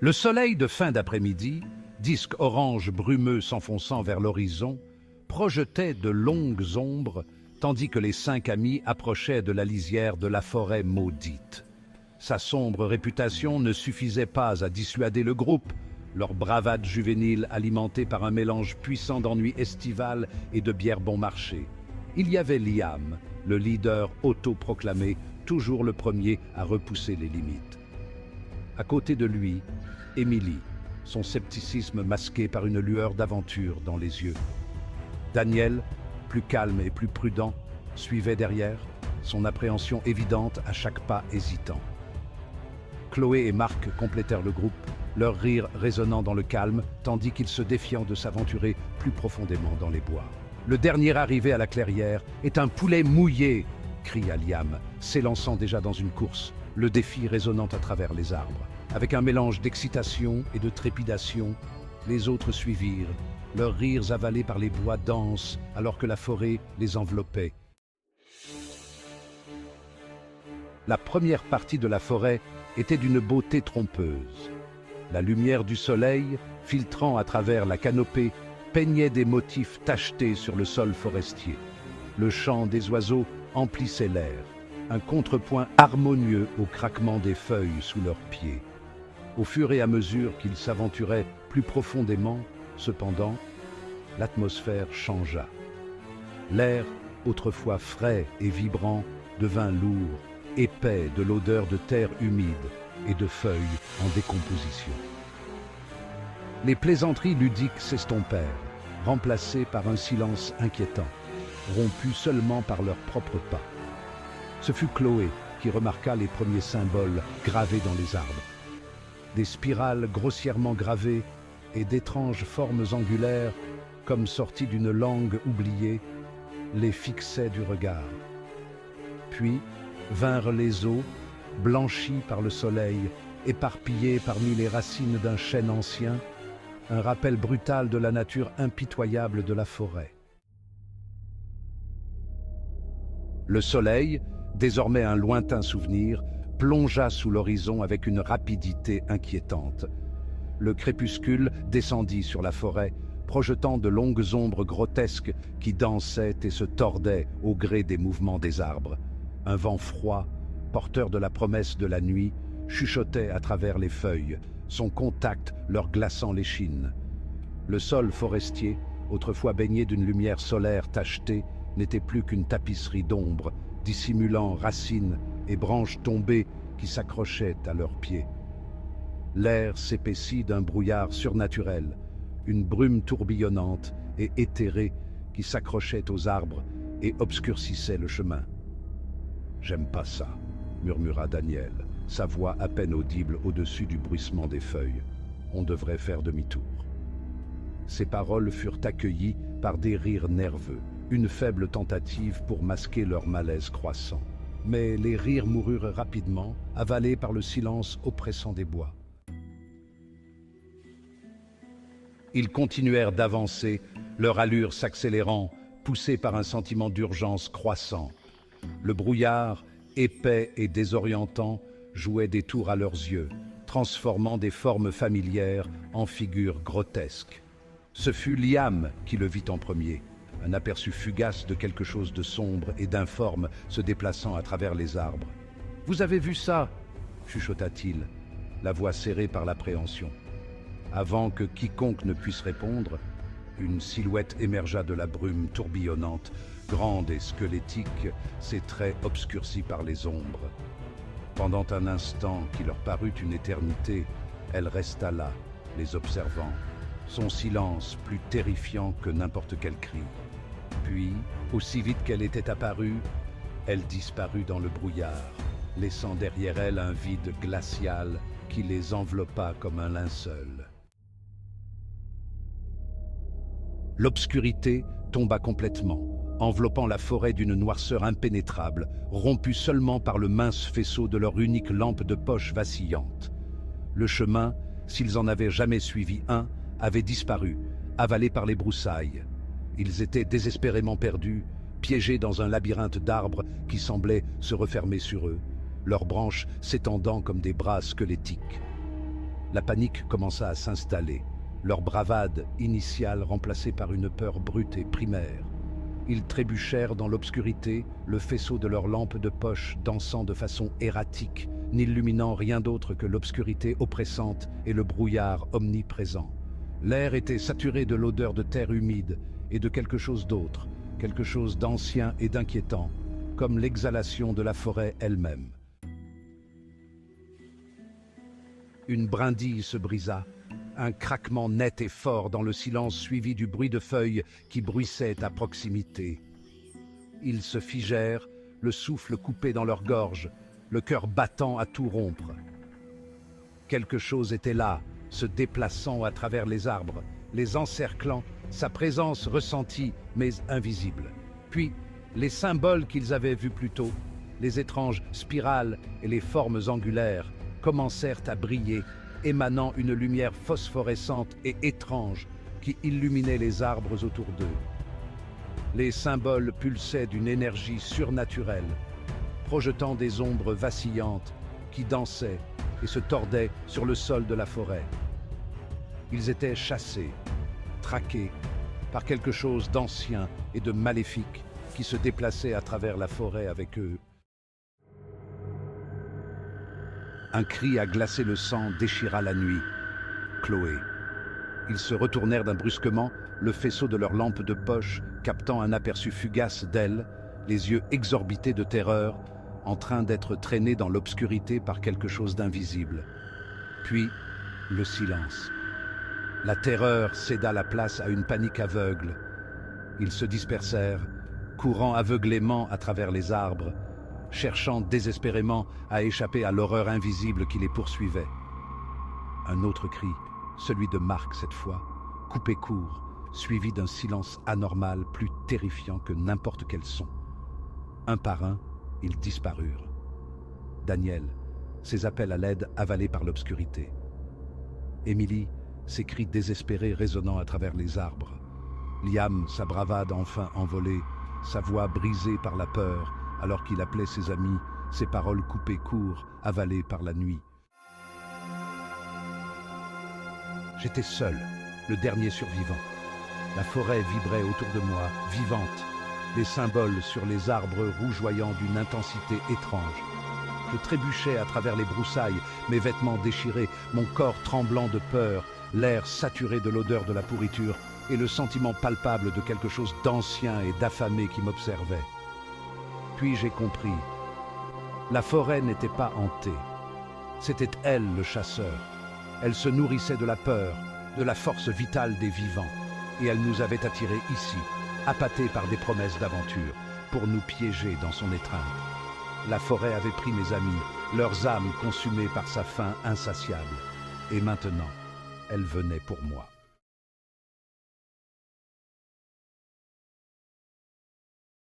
Le soleil de fin d'après-midi, disque orange brumeux s'enfonçant vers l'horizon, projetait de longues ombres, tandis que les 5 amis approchaient de la lisière de la forêt maudite. Sa sombre réputation ne suffisait pas à dissuader le groupe, leur bravade juvénile alimentée par un mélange puissant d'ennui estival et de bière bon marché. Il y avait Liam, le leader autoproclamé, toujours le premier à repousser les limites. À côté de lui, Emily, son scepticisme masqué par une lueur d'aventure dans les yeux. Daniel, plus calme et plus prudent, suivait derrière, son appréhension évidente à chaque pas hésitant. Chloé et Marc complétèrent le groupe, leur rire résonnant dans le calme, tandis qu'ils se défiant de s'aventurer plus profondément dans les bois. Le dernier arrivé à la clairière est un poulet mouillé, cria Liam, s'élançant déjà dans une course, le défi résonnant à travers les arbres. Avec un mélange d'excitation et de trépidation, les autres suivirent, leurs rires avalés par les bois denses alors que la forêt les enveloppait. La première partie de la forêt était d'une beauté trompeuse. La lumière du soleil, filtrant à travers la canopée, peignait des motifs tachetés sur le sol forestier. Le chant des oiseaux emplissait l'air, un contrepoint harmonieux au craquement des feuilles sous leurs pieds. Au fur et à mesure qu'ils s'aventuraient plus profondément, cependant, l'atmosphère changea. L'air, autrefois frais et vibrant, devint lourd, épais de l'odeur de terre humide et de feuilles en décomposition. Les plaisanteries ludiques s'estompèrent, remplacées par un silence inquiétant, rompu seulement par leurs propres pas. Ce fut Chloé qui remarqua les premiers symboles gravés dans les arbres. Des spirales grossièrement gravées et d'étranges formes angulaires, comme sorties d'une langue oubliée, les fixaient du regard. Puis vinrent les eaux, blanchies par le soleil, éparpillées parmi les racines d'un chêne ancien, un rappel brutal de la nature impitoyable de la forêt. Le soleil, désormais un lointain souvenir, plongea sous l'horizon avec une rapidité inquiétante. Le crépuscule descendit sur la forêt, projetant de longues ombres grotesques qui dansaient et se tordaient au gré des mouvements des arbres. Un vent froid, porteur de la promesse de la nuit, chuchotait à travers les feuilles, son contact leur glaçant l'échine. Le sol forestier, autrefois baigné d'une lumière solaire tachetée, n'était plus qu'une tapisserie d'ombre, dissimulant racines et branches tombées qui s'accrochaient à leurs pieds. L'air s'épaissit d'un brouillard surnaturel, une brume tourbillonnante et éthérée qui s'accrochait aux arbres et obscurcissait le chemin. « J'aime pas ça », murmura Daniel, sa voix à peine audible au-dessus du bruissement des feuilles. « On devrait faire demi-tour. » Ces paroles furent accueillies par des rires nerveux, une faible tentative pour masquer leur malaise croissant. Mais les rires moururent rapidement, avalés par le silence oppressant des bois. Ils continuèrent d'avancer, leur allure s'accélérant, poussés par un sentiment d'urgence croissant. Le brouillard, épais et désorientant, jouait des tours à leurs yeux, transformant des formes familières en figures grotesques. Ce fut Liam qui le vit en premier, un aperçu fugace de quelque chose de sombre et d'informe se déplaçant à travers les arbres. « Vous avez vu ça ?» chuchota-t-il, la voix serrée par l'appréhension. Avant que quiconque ne puisse répondre, une silhouette émergea de la brume tourbillonnante, grande et squelettique, ses traits obscurcis par les ombres. Pendant un instant qui leur parut une éternité, elle resta là, les observant, son silence plus terrifiant que n'importe quel cri. Puis, aussi vite qu'elle était apparue, elle disparut dans le brouillard, laissant derrière elle un vide glacial qui les enveloppa comme un linceul. L'obscurité tomba complètement, enveloppant la forêt d'une noirceur impénétrable, rompue seulement par le mince faisceau de leur unique lampe de poche vacillante. Le chemin, s'ils en avaient jamais suivi un, avait disparu, avalé par les broussailles. Ils étaient désespérément perdus, piégés dans un labyrinthe d'arbres qui semblait se refermer sur eux, leurs branches s'étendant comme des bras squelettiques. La panique commença à s'installer, leur bravade initiale remplacée par une peur brute et primaire. Ils trébuchèrent dans l'obscurité, le faisceau de leurs lampes de poche dansant de façon erratique, n'illuminant rien d'autre que l'obscurité oppressante et le brouillard omniprésent. L'air était saturé de l'odeur de terre humide et de quelque chose d'autre, quelque chose d'ancien et d'inquiétant, comme l'exhalation de la forêt elle-même. Une brindille se brisa, un craquement net et fort dans le silence suivi du bruit de feuilles qui bruissaient à proximité. Ils se figèrent, le souffle coupé dans leur gorge, le cœur battant à tout rompre. Quelque chose était là, se déplaçant à travers les arbres, les encerclant, sa présence ressentie mais invisible. Puis, les symboles qu'ils avaient vus plus tôt, les étranges spirales et les formes angulaires, commencèrent à briller, émanant une lumière phosphorescente et étrange qui illuminait les arbres autour d'eux. Les symboles pulsaient d'une énergie surnaturelle, projetant des ombres vacillantes qui dansaient et se tordaient sur le sol de la forêt. Ils étaient chassés, traqués par quelque chose d'ancien et de maléfique qui se déplaçait à travers la forêt avec eux. Un cri à glacer le sang déchira la nuit. Chloé. Ils se retournèrent d'un brusquement, le faisceau de leurs lampes de poche captant un aperçu fugace d'elle, les yeux exorbités de terreur, en train d'être traînés dans l'obscurité par quelque chose d'invisible. Puis, le silence. La terreur céda la place à une panique aveugle. Ils se dispersèrent, courant aveuglément à travers les arbres, cherchant désespérément à échapper à l'horreur invisible qui les poursuivait. Un autre cri, celui de Marc cette fois, coupé court, suivi d'un silence anormal plus terrifiant que n'importe quel son. Un par un, ils disparurent. Daniel, ses appels à l'aide avalés par l'obscurité. Émilie, ses cris désespérés résonnant à travers les arbres. Liam, sa bravade enfin envolée, sa voix brisée par la peur, alors qu'il appelait ses amis, ses paroles coupées court, avalées par la nuit. J'étais seul, le dernier survivant. La forêt vibrait autour de moi, vivante, les symboles sur les arbres rougeoyants d'une intensité étrange. Je trébuchais à travers les broussailles, mes vêtements déchirés, mon corps tremblant de peur, l'air saturé de l'odeur de la pourriture et le sentiment palpable de quelque chose d'ancien et d'affamé qui m'observait. Puis j'ai compris. La forêt n'était pas hantée. C'était elle le chasseur. Elle se nourrissait de la peur, de la force vitale des vivants. Et elle nous avait attirés ici, appâtés par des promesses d'aventure, pour nous piéger dans son étreinte. La forêt avait pris mes amis, leurs âmes consumées par sa faim insatiable. Et maintenant, elle venait pour moi.